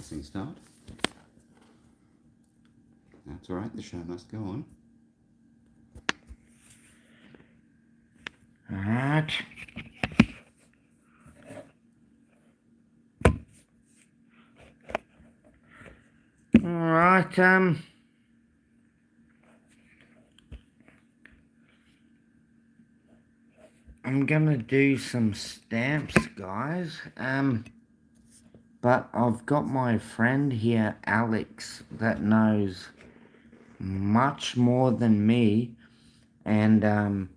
pressing start. That's all right, the show must go on. Alright. Alright, I'm gonna do some stamps, guys. But I've got my friend here, Alex, that knows much more than me. And,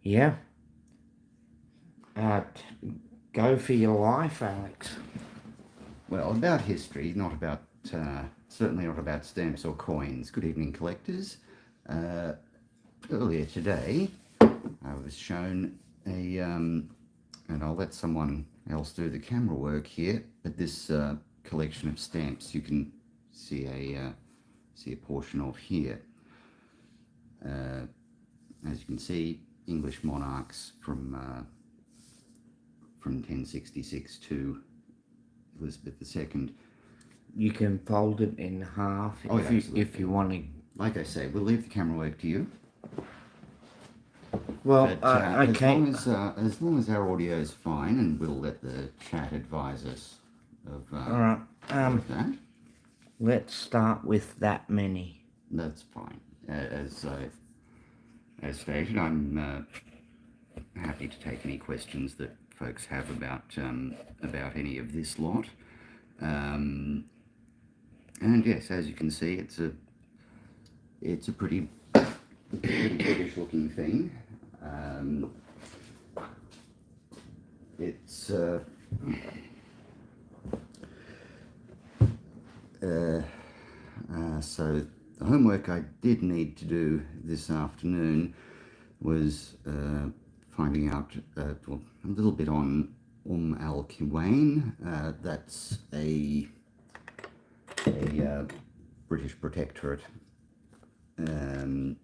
yeah. Go for your life, Alex. Well, about history, not about, certainly not about stamps or coins. Good evening, collectors. Earlier today, I was shown a, and I'll let someone else do the camera work here, but this collection of stamps you can see a portion of here. As you can see, English monarchs from 1066 to Elizabeth II. You can fold it in half if you want to. Like I say, we'll leave the camera work to you. Well, But, okay. As long as our audio is fine, and we'll let the chat advise us of Alright. that. Let's start with that many. That's fine. As stated, I'm happy to take any questions that folks have about any of this lot. And yes, as you can see, it's a pretty British looking thing. So the homework I did need to do this afternoon was finding out a little bit on al-Quwain. That's a British protectorate from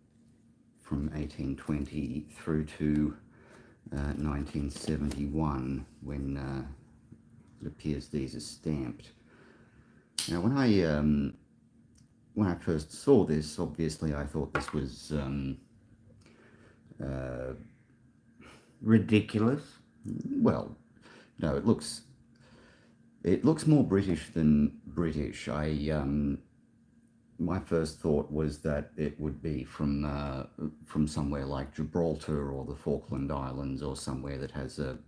1820 through to 1971, when it appears these are stamped. Now, when I first saw this, obviously I thought this was ridiculous. Well, no, it looks more British than British. My first thought was that it would be from somewhere like Gibraltar or the Falkland Islands, or somewhere that has a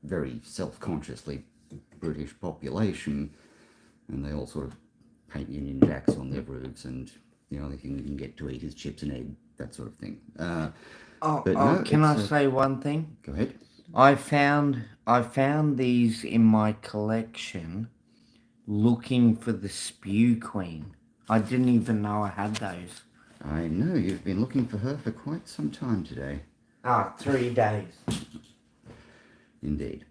very self-consciously British population, and they all sort of paint Union Jacks on their roofs, and the only thing you can get to eat is chips and egg, that sort of thing. Can I say one thing? Go ahead. I found these in my collection looking for the Spew Queen. I didn't even know I had those. I know, you've been looking for her for quite some time today. 3 days. Indeed.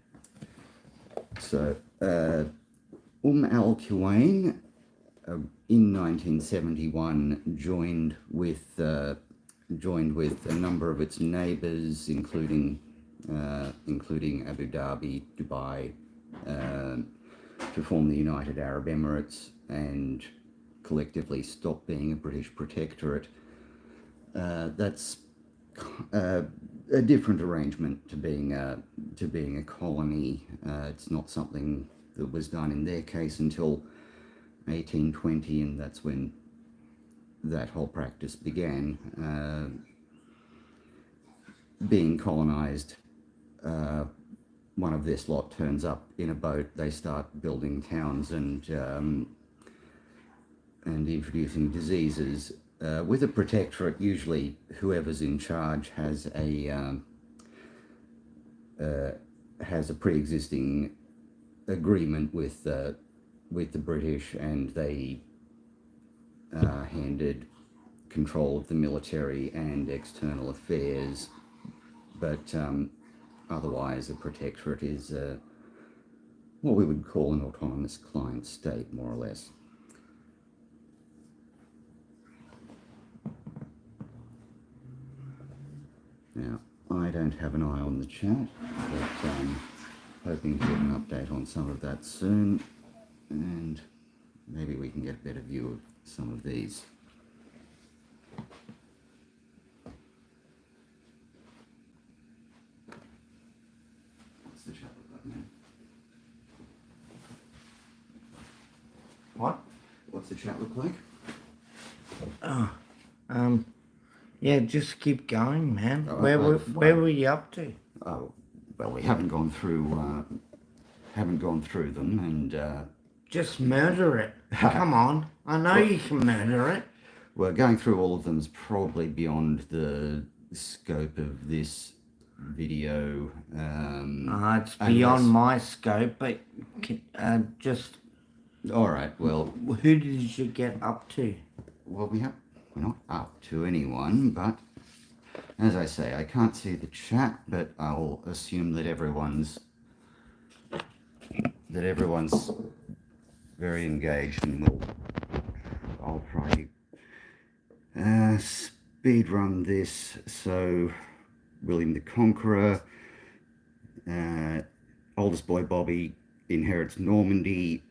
So, al-Quwain in 1971 joined with a number of its neighbours, including Abu Dhabi, Dubai, to form the United Arab Emirates, and collectively stop being a British protectorate. That's a different arrangement to being a colony. It's not something that was done in their case until 1820, and that's when that whole practice began. Being colonized, one of this lot turns up in a boat. They start building towns and introducing diseases. With a protectorate, usually whoever's in charge has a pre-existing agreement with the British, and they handed control of the military and external affairs. But otherwise, a protectorate is what we would call an autonomous client state, more or less. Now, I don't have an eye on the chat, but hoping to get an update on some of that soon. and maybe we can get a better view of some of these. What's the chat look like, man? What? What's the chat look like? Yeah, just keep going, man. Oh, Where were you up to? Oh, well, we haven't gone through them, and Just murder it. Come on. I know you can murder it. well, going through all of them is probably beyond the scope of this video. It's beyond my scope, but just All right. Well, who did you get up to? we're not up to anyone, but as I say, I can't see the chat, but I'll assume that everyone's very engaged, and I'll try to speed run this. So, William the Conqueror, oldest boy Bobby inherits Normandy.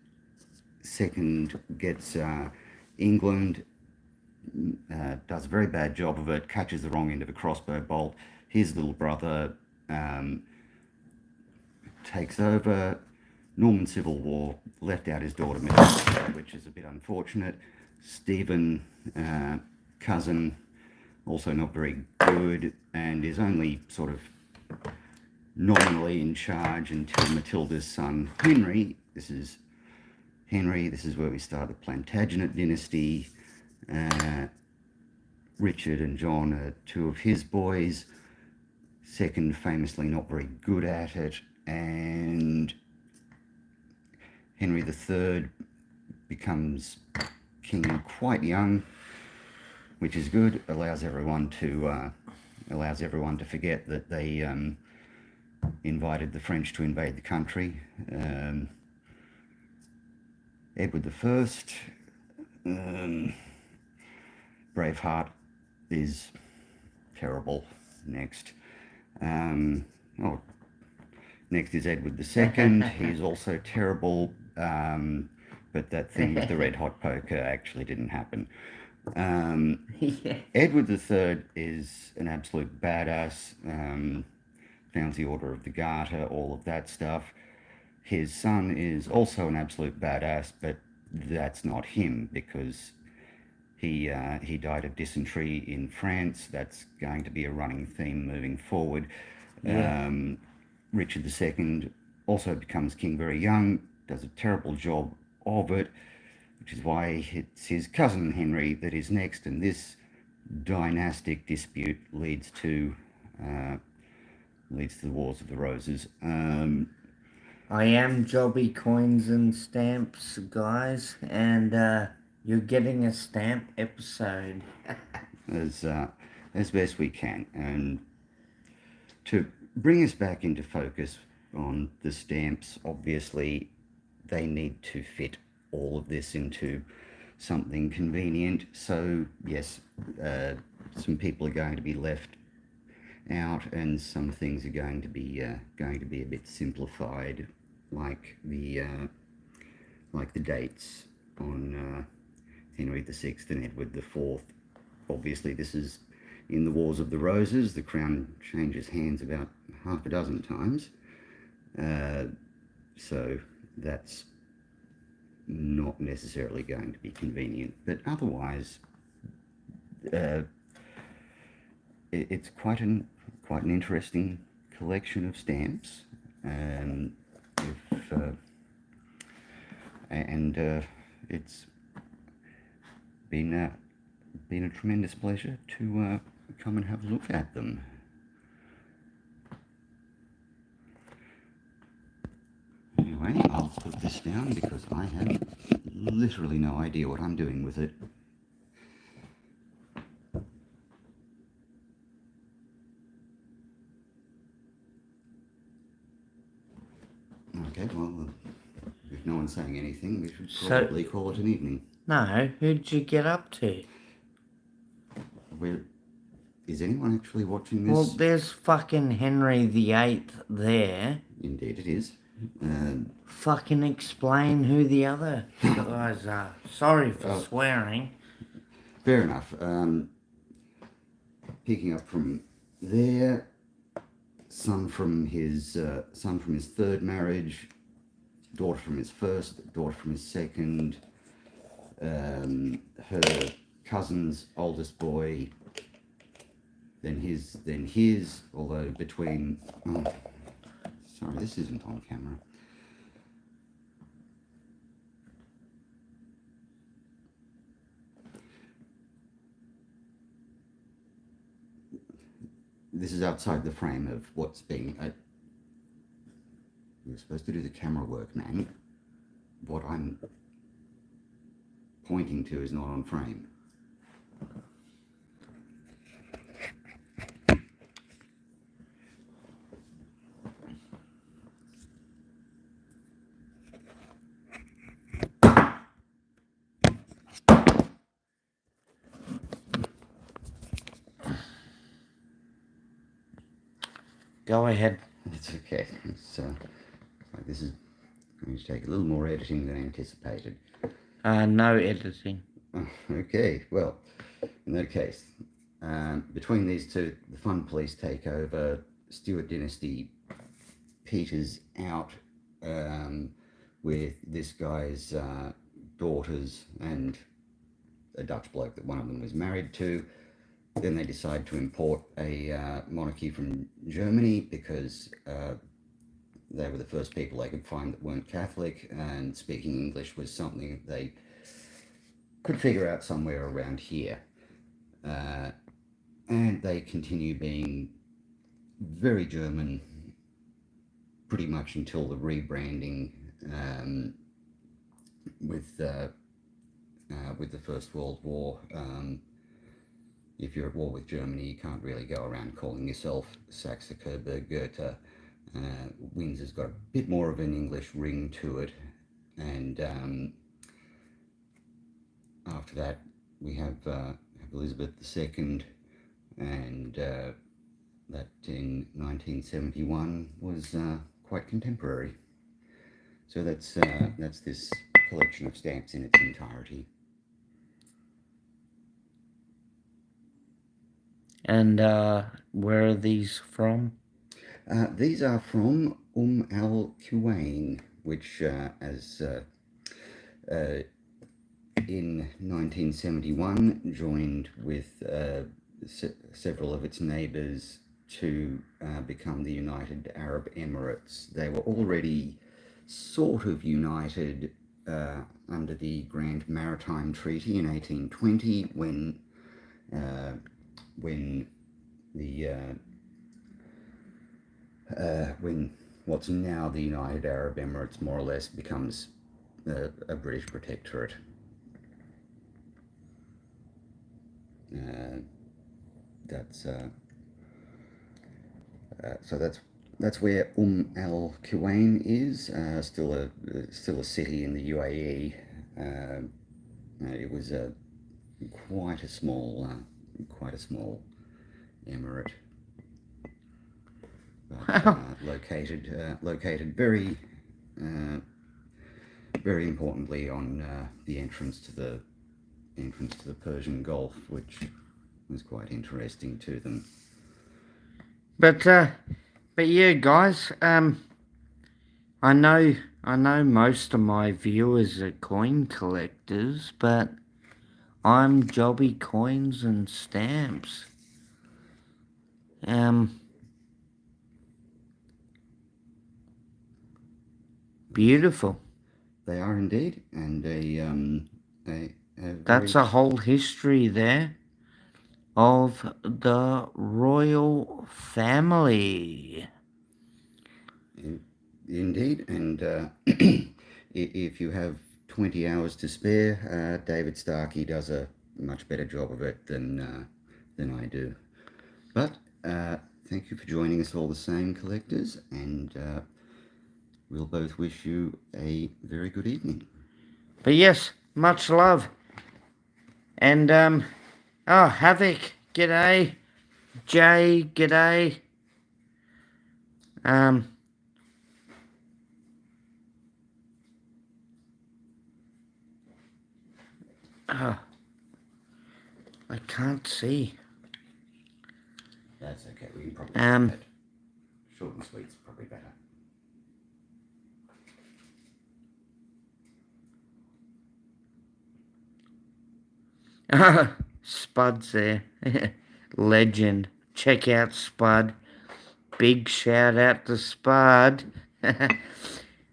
Second gets England. Does a very bad job of it, catches the wrong end of a crossbow bolt. His little brother takes over. Norman Civil War, left out his daughter Mary, which is a bit unfortunate. Stephen, cousin, also not very good, and is only sort of nominally in charge until Matilda's son Henry. This is where we start the Plantagenet dynasty. Richard and John are two of his boys. Second, famously not very good at it, and Henry III becomes king quite young, which is good. Allows everyone to forget that they invited the French to invade the country. Edward I, Braveheart, is terrible. Next. Next is Edward II. He's also terrible, but that thing with the red hot poker actually didn't happen. Yeah. Edward III is an absolute badass. Founds the Order of the Garter, all of that stuff. His son is also an absolute badass, but that's not him, because he died of dysentery in France. That's going to be a running theme moving forward. Yeah. Richard II also becomes king very young, does a terrible job of it, which is why it's his cousin Henry that is next, and this dynastic dispute leads to the Wars of the Roses. I am Jobbie Coins and Stamps, guys, and you're getting a stamp episode. as best we can, and to bring us back into focus on the stamps, obviously they need to fit all of this into something convenient. So yes, some people are going to be left out, and some things are going to be a bit simplified, like the dates on Henry VI and Edward IV. Obviously, this is in the Wars of the Roses. The crown changes hands about half a dozen times, so that's not necessarily going to be convenient. But otherwise, it's quite an interesting collection of stamps, and it's been a tremendous pleasure to come and have a look at them. Anyway, I'll put this down because I have literally no idea what I'm doing with it. Okay, well, if no one's saying anything, we should probably call it an evening. No, who'd you get up to? Is anyone actually watching this? Well, there's fucking Henry VIII there. Indeed it is. Fucking explain who the other guys are. Sorry for swearing. Fair enough. Picking up from there, son from his third marriage, daughter from his first, daughter from his second, her cousin's oldest boy, then his, although between, sorry, this isn't on camera. This is outside the frame of what's being, you're supposed to do the camera work, man. What I'm pointing to is not on frame. Go ahead. It's okay. This is going to take a little more editing than anticipated. No editing. Okay, well, in that case, between these two, the Fun Police take over. Stuart Dynasty peters out with this guy's daughters and a Dutch bloke that one of them was married to. Then they decide to import a monarchy from Germany because they were the first people they could find that weren't Catholic, and speaking English was something they could figure out somewhere around here. And they continue being very German pretty much until the rebranding with the First World War. If you're at war with Germany, you can't really go around calling yourself Saxe Coburg Goethe. Windsor's got a bit more of an English ring to it, and after that we have Elizabeth II, and that in 1971 was quite contemporary. So that's this collection of stamps in its entirety. And where are these from? These are from al-Quwain, which in 1971 joined with several of its neighbours to become the United Arab Emirates. They were already sort of united under the Grand Maritime Treaty in 1820 when what's now the United Arab Emirates more or less becomes a British protectorate. So that's where al-Quwain is. Still a city in the UAE. It was quite a small emirate, but located very importantly on the entrance to the Persian Gulf, which was quite interesting to them. But yeah, guys. I know most of my viewers are coin collectors, but I'm Jobbie Coins and Stamps. Beautiful. They are indeed, and that's a whole history there of the royal family. Indeed, and if you have 20 hours to spare, David Starkey does a much better job of it than I do. But thank you for joining us all the same, collectors, and we'll both wish you a very good evening. But yes, much love. And Havoc, g'day. Jay, g'day. Oh, I can't see. That's okay. We can probably Um, do that. Short and sweet's probably better. Spud's there. Legend. Check out Spud. Big shout out to Spud.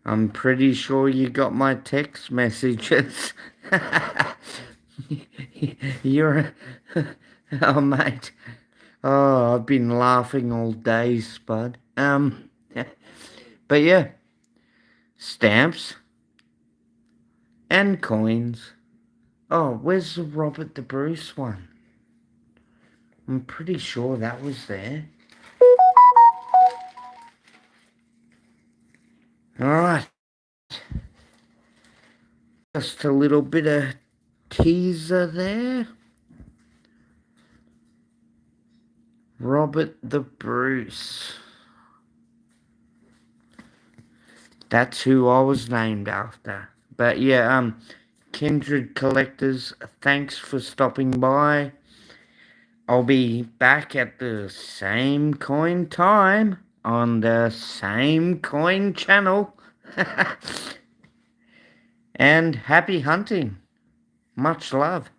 I'm pretty sure you got my text messages. You're oh mate. Oh, I've been laughing all day, Spud. But yeah, stamps and coins. Oh, where's the Robert the Bruce one? I'm pretty sure that was there. Alright. Just a little bit of teaser there. Robert the Bruce. That's who I was named after. But yeah, Kindred Collectors, thanks for stopping by. I'll be back at the same coin time on the same coin channel. And happy hunting. Much love.